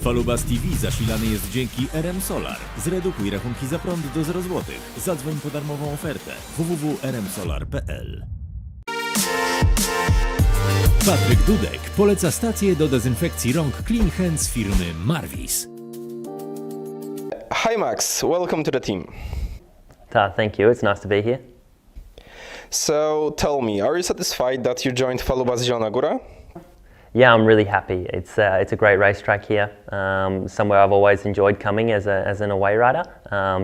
FalubazTV zasilany jest dzięki RM Solar. Zredukuj rachunki za prąd do 0 zł. Zadzwoń po darmową ofertę www.rmsolar.pl. Patryk Dudek poleca stację do dezynfekcji rąk Clean Hands firmy Marvis. Hi Max, welcome to the team. Thank you, it's nice to be here. So tell me, are you satisfied that you joined Falubaz Zielonogóra? Yeah, I'm really happy. It's a great racetrack here, somewhere I've always enjoyed coming as an away rider,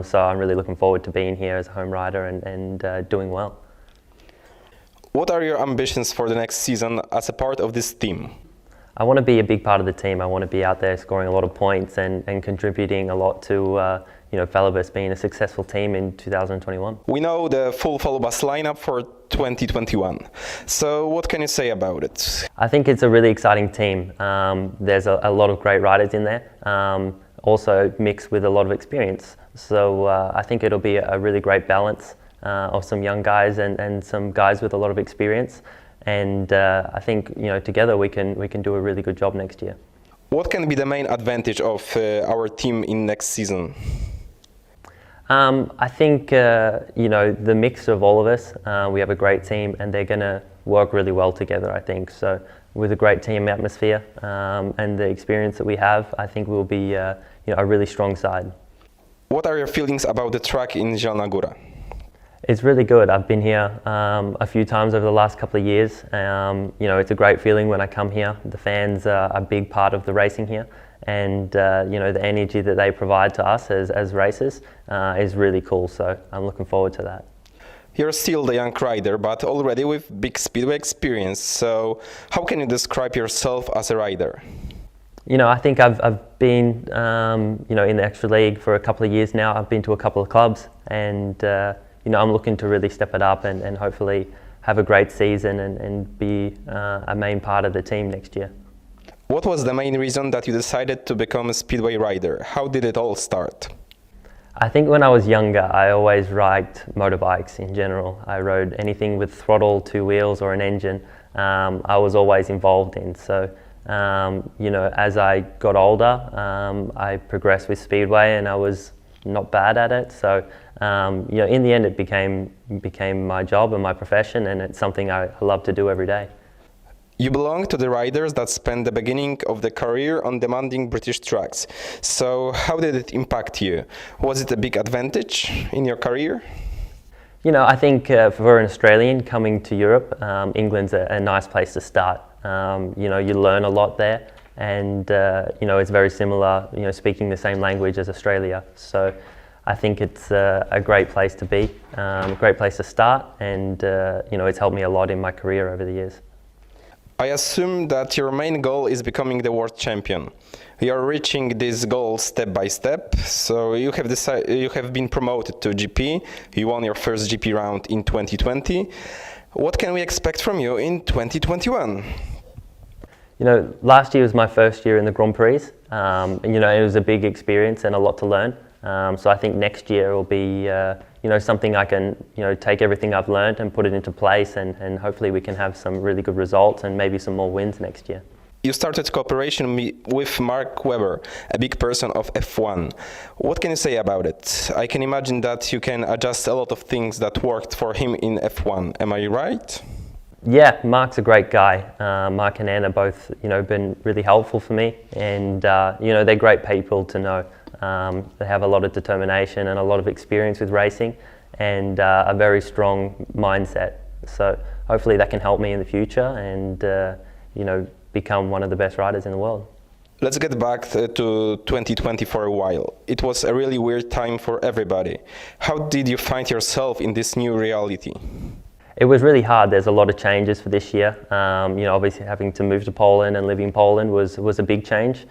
so I'm really looking forward to being here as a home rider and doing well. What are your ambitions for the next season as a part of this team? I want to be a big part of the team. I want to be out there scoring a lot of points and contributing a lot to Falubaz being a successful team in 2021. We know the full Falubaz lineup for 2021. So what can you say about it? I think it's a really exciting team. There's a lot of great riders in there, also mixed with a lot of experience. So I think it'll be a really great balance of some young guys and some guys with a lot of experience. And I think together we can do a really good job next year. What can be the main advantage of our team in next season? I think the mix of all of us. We have a great team, and they're going to work really well together. I think so. With a great team atmosphere and the experience that we have, I think we'll be a really strong side. What are your feelings about the track in Zielonogóra? It's really good. I've been here a few times over the last couple of years. It's a great feeling when I come here. The fans are a big part of the racing here, and the energy that they provide to us as racers is really cool. So I'm looking forward to that. You're still the young rider, but already with big speedway experience. So how can you describe yourself as a rider? I think I've been in the extra league for a couple of years now. I've been to a couple of clubs, and I'm looking to really step it up and hopefully have a great season and be a main part of the team next year. What was the main reason that you decided to become a speedway rider? How did it all start? I think when I was younger, I always liked motorbikes in general. I rode anything with throttle, 2 wheels or an engine. I was always involved in. So, as I got older, I progressed with speedway and I was not bad at it. So, in the end, it became my job and my profession, and it's something I love to do every day. You belong to the riders that spend the beginning of the career on demanding British tracks. So how did it impact you? Was it a big advantage in your career? I think for an Australian coming to Europe, England's a nice place to start. You learn a lot there, and it's very similar, speaking the same language as Australia. So I think it's a great place to be, a great place to start, and it's helped me a lot in my career over the years. I assume that your main goal is becoming the world champion. You are reaching this goal step by step. So you have been promoted to GP. You won your first GP round in 2020. What can we expect from you in 2021? Last year was my first year in the Grand Prix. It was a big experience and a lot to learn. So I think next year will be something I can take everything I've learned and put it into place, and hopefully we can have some really good results and maybe some more wins next year. You started cooperation with Markiem Webberem, a big person of F1. What can you say about it? I can imagine that you can adjust a lot of things that worked for him in F1. Am I right? Yeah, Mark's a great guy. Mark and Anna both, been really helpful for me, and they're great people to know. They have a lot of determination and a lot of experience with racing, and a very strong mindset. So hopefully that can help me in the future and become one of the best riders in the world. Let's get back to 2020 for a while. It was a really weird time for everybody. How did you find yourself in this new reality? It was really hard. There's a lot of changes for this year. Obviously having to move to Poland and live in Poland was a big change.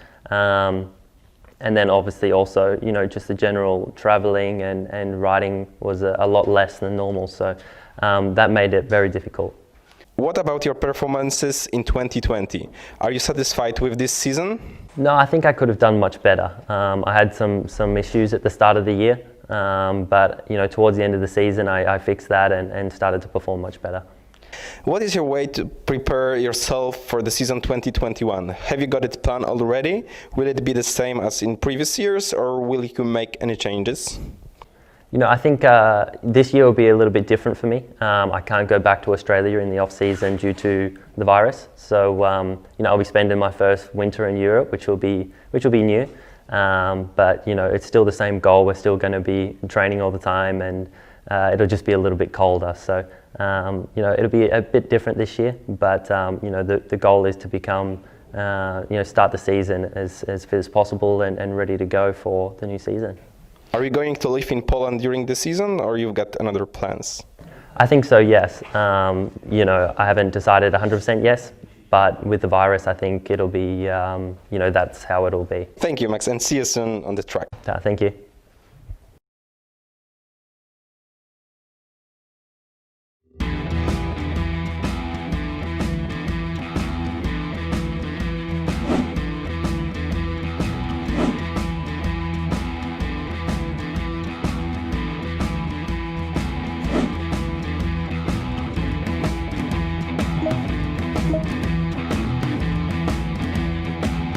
And then obviously also, just the general traveling and riding was a lot less than normal. So that made it very difficult. What about your performances in 2020? Are you satisfied with this season? No, I think I could have done much better. I had some issues at the start of the year, but towards the end of the season I fixed that and started to perform much better. What is your way to prepare yourself for the season 2021? Have you got it planned already? Will it be the same as in previous years, or will you make any changes? You know, I think this year will be a little bit different for me. I can't go back to Australia in the off season due to the virus. So, you know, I'll be spending my first winter in Europe, which will be new. But you know, it's still the same goal. We're still going to be training all the time, and it'll just be a little bit colder. So, you know, it'll be a bit different this year. But you know, the goal is to become, you know, start the season as fit as possible and ready to go for the new season. Are you going to live in Poland during the season, or you've got another plans? I think so, yes. You know, I haven't decided 100% yes, but with the virus, I think it'll be, you know, that's how it'll be. Thank you, Max, and see you soon on the track. Thank you.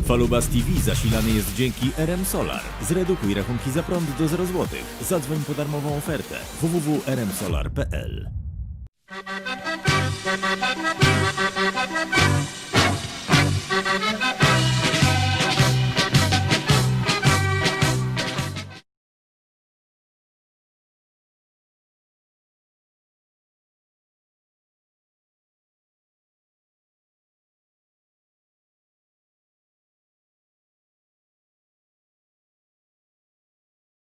FalubazTV zasilany jest dzięki RM Solar. Zredukuj rachunki za prąd do 0 zł. Zadzwoń po darmową ofertę www.rmsolar.pl.